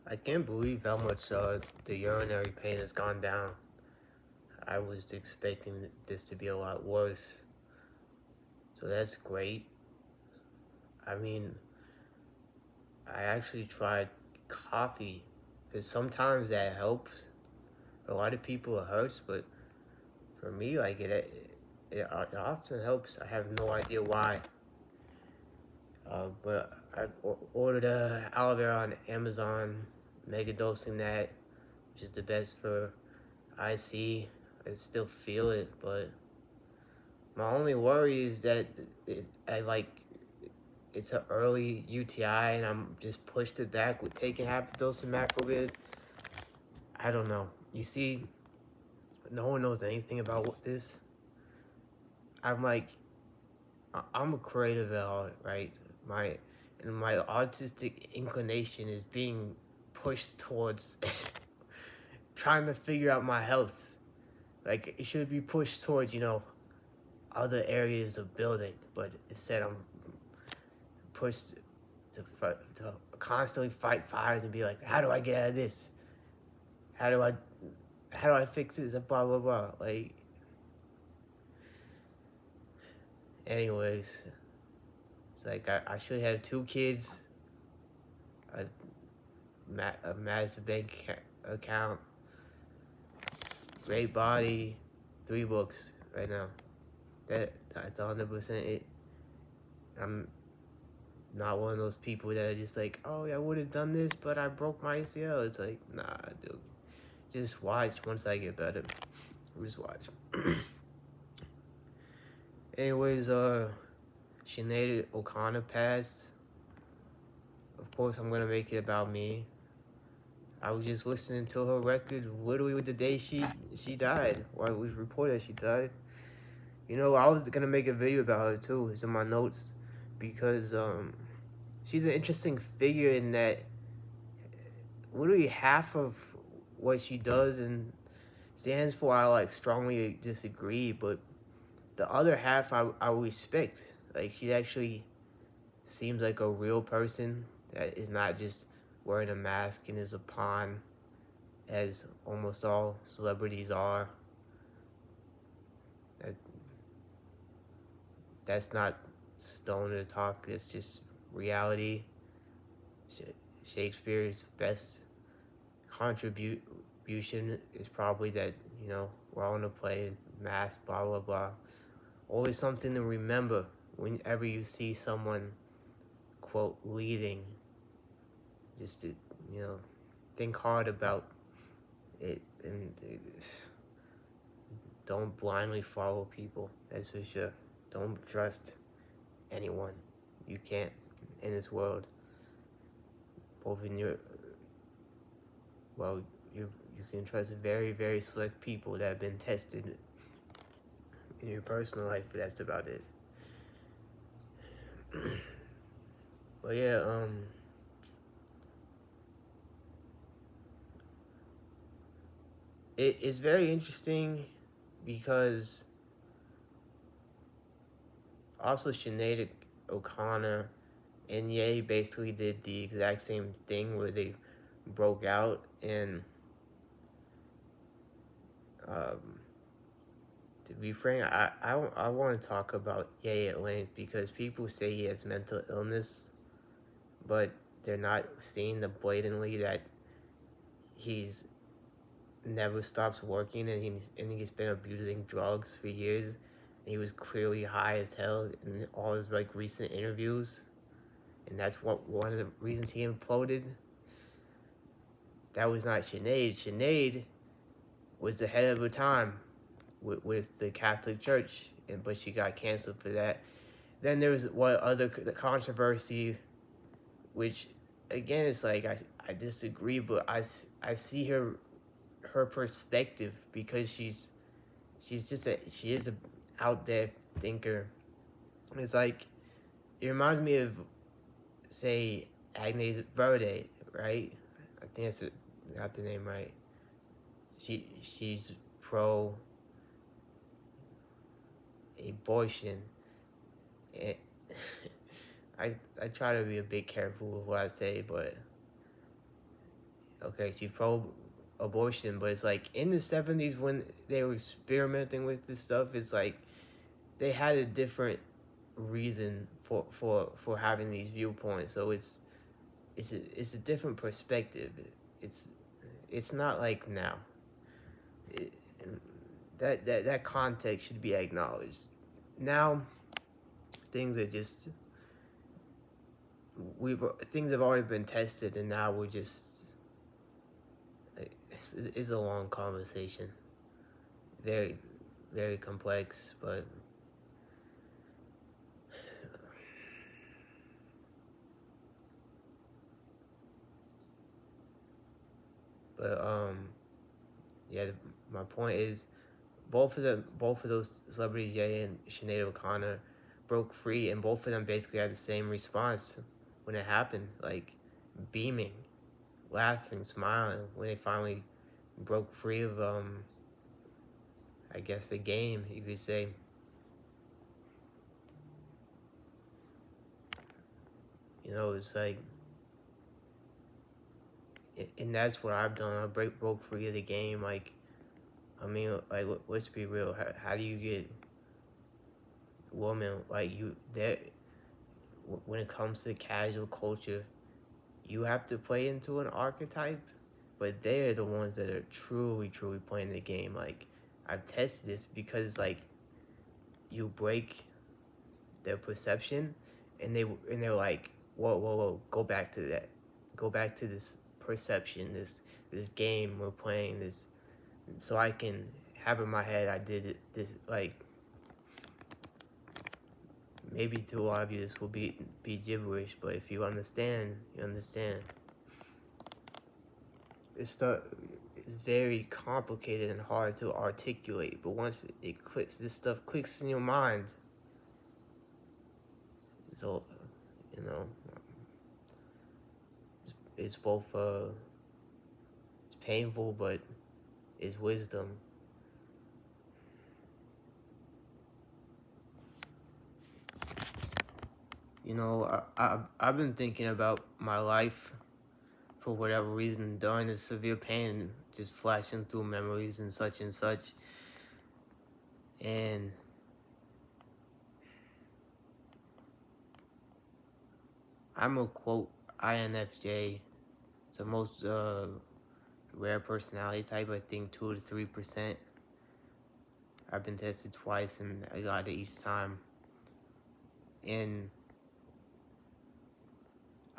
I can't believe how much the urinary pain has gone down. I was expecting this to be a lot worse. So that's great. I mean, I actually tried coffee because sometimes that helps. For a lot of people it hurts, but for me, like it often helps. I have no idea why. But I ordered aloe vera on Amazon, mega dosing that, which is the best for IC. I still feel it, but my only worry is that it's an early UTI and I'm just pushed it back with taking half a dose of macrobid. I don't know. You see, no one knows anything about this. I'm like, I'm a creative at heart, right? My autistic inclination is being pushed towards trying to figure out my health. Like it should be pushed towards, other areas of building, but instead I'm pushed to constantly fight fires and be like, how do I get out of this? How do I fix this? Blah blah blah. Like, anyways, it's like I should have 2 kids, a massive bank account, great body, 3 books right now. That's 100% it. I'm not one of those people that are just like, oh, I would have done this, but I broke my ACL. It's like, nah, dude. Just watch once I get better. Just watch. Anyways, Sinead O'Connor passed. Of course, I'm gonna make it about me. I was just listening to her record literally the day she died, or it was reported that she died. I was gonna make a video about her too. It's in my notes because she's an interesting figure in that literally half of what she does and stands for I strongly disagree, but the other half I respect. Like she actually seems like a real person that is not just wearing a mask and is a pawn as almost all celebrities are. That's not stoner talk, it's just reality. Shakespeare's best contribution is probably that, we're all gonna play mask, blah blah blah. Always something to remember whenever you see someone, quote, leading. Just to, think hard about it and don't blindly follow people. That's for sure. Don't trust anyone. You can't in this world. Both in your, well, you can trust very, very slick people that have been tested in your personal life, but that's about it. But yeah, it's very interesting because also Sinead O'Connor and Ye basically did the exact same thing where they broke out and to be frank, I want to talk about Ye at length because people say he has mental illness, but they're not seeing the blatantly that he's never stops working and he's been abusing drugs for years. And he was clearly high as hell in all his recent interviews, and that's one of the reasons he imploded. That was not Sinead. Sinead was ahead of her time with the Catholic Church, but she got canceled for that. Then there was the controversy, which again it's like I disagree, but I see her perspective because she is a out there thinker. It's like it reminds me of, say, Agnes Verde, right? I think that's got the name right. She's pro abortion. It, I try to be a bit careful with what I say, but Okay, she's pro-abortion, but it's like in the 70s when they were experimenting with this stuff, it's like they had a different reason for having these viewpoints. So it's a different perspective. It's it's not like now. It, that context should be acknowledged. Now things are just we've things have already been tested, and now we're just it's a long conversation. Very very complex, but yeah. My point is both of those celebrities, Ye and Sinead O'Connor, broke free, and both of them basically had the same response when it happened, like beaming, laughing, smiling when they finally broke free of I guess the game, you could say. You know, it's like, and that's what I've done. I broke free of the game. Like, I mean, like, let's be real. How do you get women like you that when it comes to casual culture? You have to play into an archetype, but they're the ones that are truly playing the game. Like, I've tested this because like you break their perception, and they're like, whoa, go back to that, go back to this perception, this game we're playing, this, so I can have in my head I did it. This like maybe to a lot of you this will be gibberish, but if you understand, you understand. It's very complicated and hard to articulate, but once it clicks, this stuff clicks in your mind. So, you know, it's both it's painful, but it's wisdom. You know, I've been thinking about my life for whatever reason during the severe pain, just flashing through memories and such, and I'm a quote INFJ. It's the most rare personality type. I think 2 to 3%. I've been tested twice, and I got it each time. And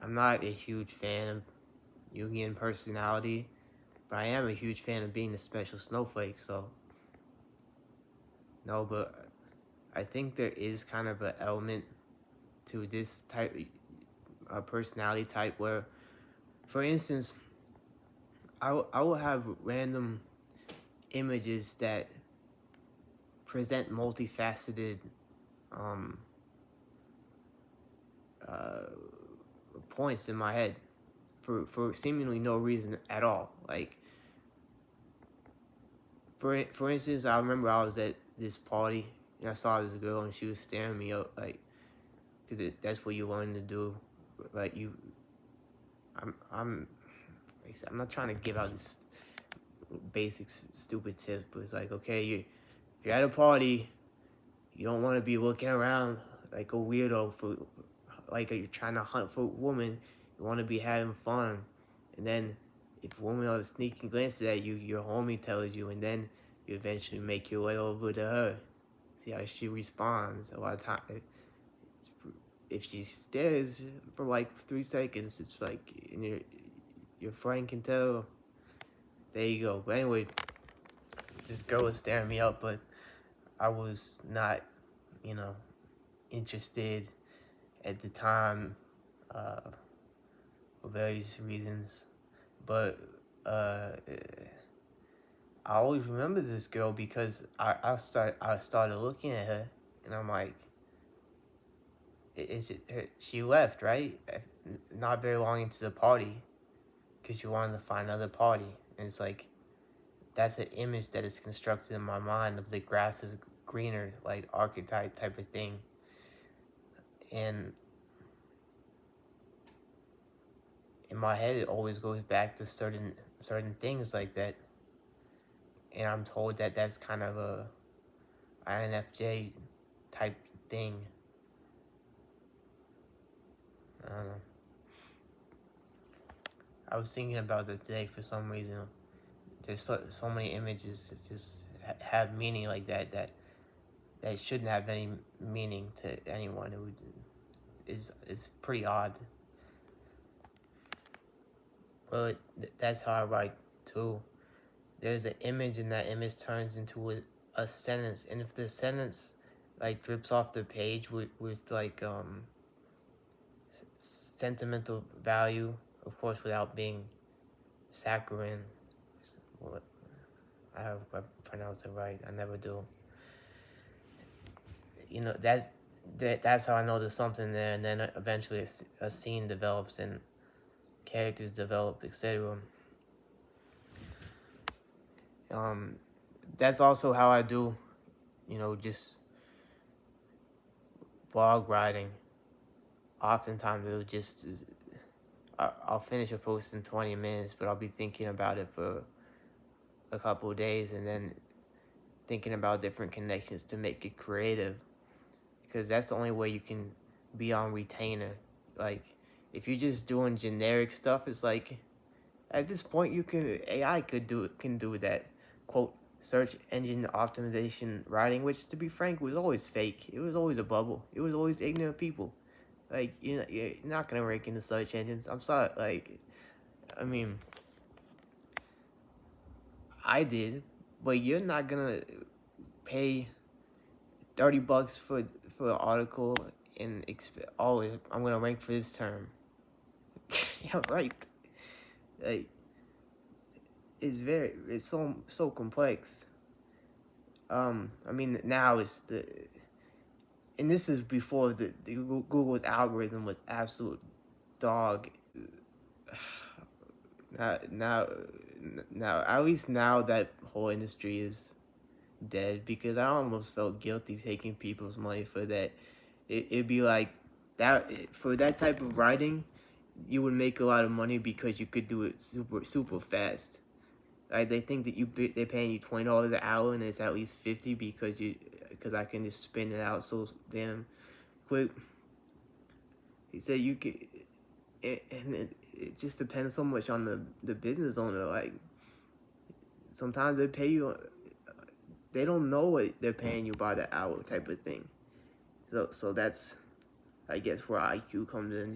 I'm not a huge fan of Jungian personality, but I am a huge fan of being a special snowflake. So no, but I think there is kind of an element to this type personality type where, for instance, I will have random images that present multifaceted um, uh, points in my head for seemingly no reason at all. Like, for instance, I remember I was at this party and I saw this girl and she was staring me up, like, because that's what you learn to do. Like, I'm not trying to give out this basic stupid tip, but it's like, okay, if you're at a party, you don't want to be looking around like a weirdo for like you're trying to hunt for a woman. You want to be having fun, and then if a woman are sneaking glances at you, your homie tells you, and then you eventually make your way over to her. See how she responds. A lot of times, if she stares for like 3 seconds, it's like, and your friend can tell. There you go. But anyway, this girl was staring me up, but I was not, you know, interested at the time, for various reasons. But I always remember this girl because I started looking at her, and I'm like, she left, right? Not very long into the party, because she wanted to find another party, and it's like, that's an image that is constructed in my mind of the grass is greener, like archetype type of thing. And in my head it always goes back to certain things like that, and I'm told that that's kind of a INFJ type thing. I don't know. I was thinking about this today for some reason. There's so many images that just have meaning like that shouldn't have any meaning to anyone. Is pretty odd. Well, that's how I write too. There's an image, and that image turns into a sentence, and if the sentence like drips off the page with like sentimental value, of course, without being saccharine. What I hope I pronounce it right. I never do. You know, that's how I know there's something there, and then eventually a scene develops and characters develop, etc. That's also how I do, just blog writing. Oftentimes it'll just, I'll finish a post in 20 minutes, but I'll be thinking about it for a couple of days, and then thinking about different connections to make it creative, because that's the only way you can be on retainer. Like, if you're just doing generic stuff, it's like, at this point, AI can do that, quote, search engine optimization writing, which, to be frank, was always fake. It was always a bubble. It was always ignorant people. Like, you're not gonna rank in the search engines. I'm sorry. Like, I mean, I did, but you're not gonna pay $30 for an article and expect, oh, I'm gonna rank for this term. Yeah, right. Like, it's so complex. I mean, now and this is before the Google's algorithm was absolute dog. Now, at least now that whole industry is dead, because I almost felt guilty taking people's money for that. It'd be like that for that type of writing, you would make a lot of money because you could do it super fast. Like, they think that they're paying you $20 an hour, and it's at least 50 because I can just spin it out so damn quick. He said you could, and it just depends so much on the business owner. Like, sometimes they pay you, they don't know what they're paying you by the hour type of thing. So that's, I guess, where IQ comes in,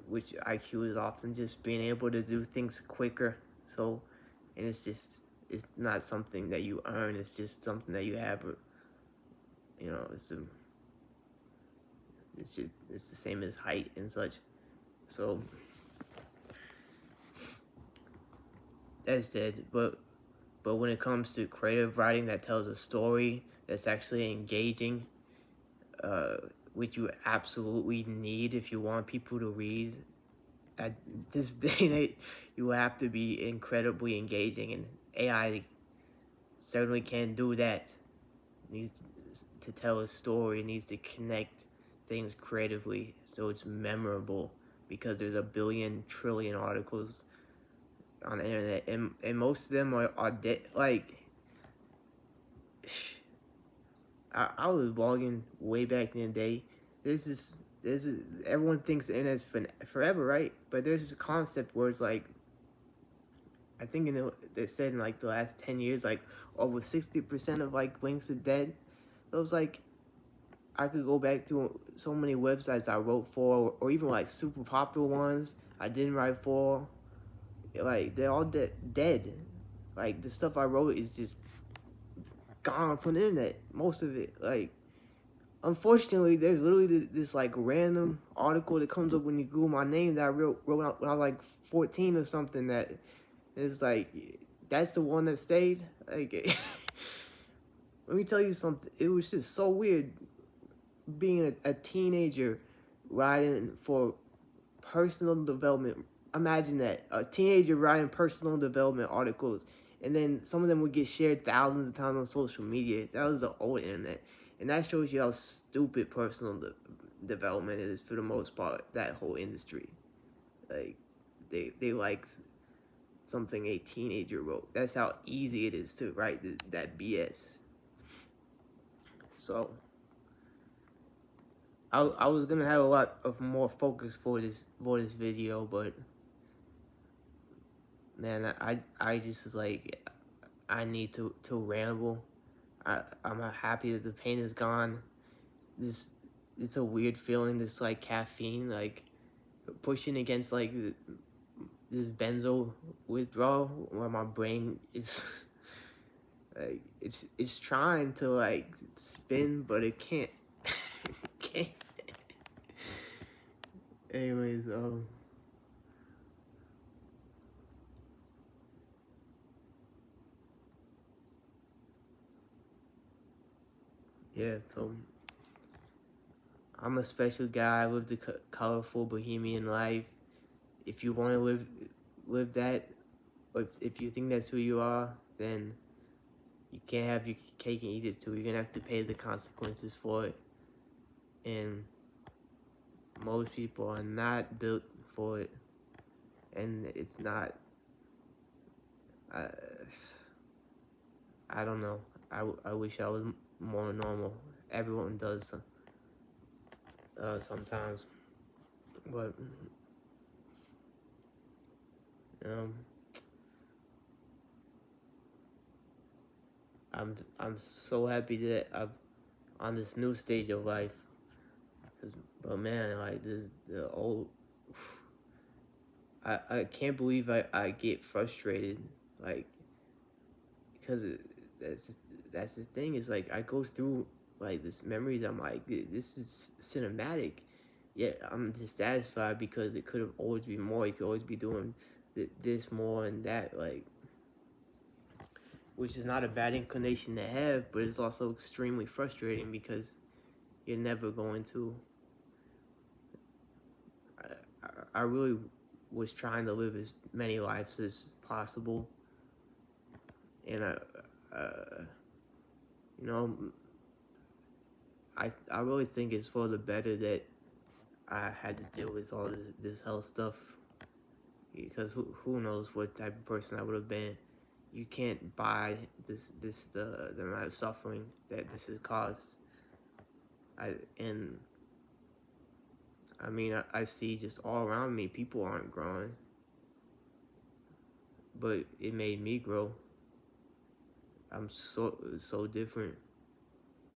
which IQ is often just being able to do things quicker. So, and it's not something that you earn. It's just something that you have. It's the same as height and such. So that's dead. But when it comes to creative writing that tells a story that's actually engaging, which you absolutely need if you want people to read, at this day and age, you have to be incredibly engaging, and AI certainly can't do that. It needs to tell a story. It needs to connect things creatively so it's memorable, because there's a billion trillion articles on the internet, and most of them are dead. Like, I was blogging way back in the day. Everyone thinks the internet's forever, right? But there's this concept where it's like, I think they said in like the last 10 years, like over 60% of like links are dead. It was like, I could go back to so many websites I wrote for, or even like super popular ones I didn't write for. Like, they're all dead. Like, the stuff I wrote is just gone from the internet. Most of it. Like, unfortunately, there's literally this like random article that comes up when you Google my name that I wrote when I was like 14 or something, that is like, that's the one that stayed. Like, let me tell you something. It was just so weird being a teenager writing for personal development. Imagine that, a teenager writing personal development articles, and then some of them would get shared thousands of times on social media. That was the old internet, and that shows you how stupid personal development is for the most part. That whole industry, like, they like something a teenager wrote. That's how easy it is to write that BS. So I was gonna have a lot of more focus for this video, but man, I just was like, I need to ramble. I'm happy that the pain is gone. This It's a weird feeling. This like caffeine, like pushing against like this benzo withdrawal, where my brain is like it's trying to like spin, but it can't. It can't. Anyways, yeah. So I'm a special guy. I live the colorful bohemian life. If you want to live that, or if you think that's who you are, then you can't have your cake and eat it too. You're gonna have to pay the consequences for it. And most people are not built for it. And it's not. Uh, I don't know. I wish I was more normal. Everyone does sometimes, but um, I'm so happy that I'm on this new stage of life. But man, like the old, I can't believe I get frustrated, like, because that's the thing, is like I go through like this memories. I'm like, this is cinematic, yet I'm dissatisfied because it could have always been more. You could always be doing this more and that, like, which is not a bad inclination to have, but it's also extremely frustrating because you're never going to. I really was trying to live as many lives as possible, and you know, I really think it's for the better that I had to deal with all this health stuff, because who knows what type of person I would have been. You can't buy the amount of suffering that this has caused. And I mean, I see just all around me, people aren't growing, but it made me grow. I'm so different.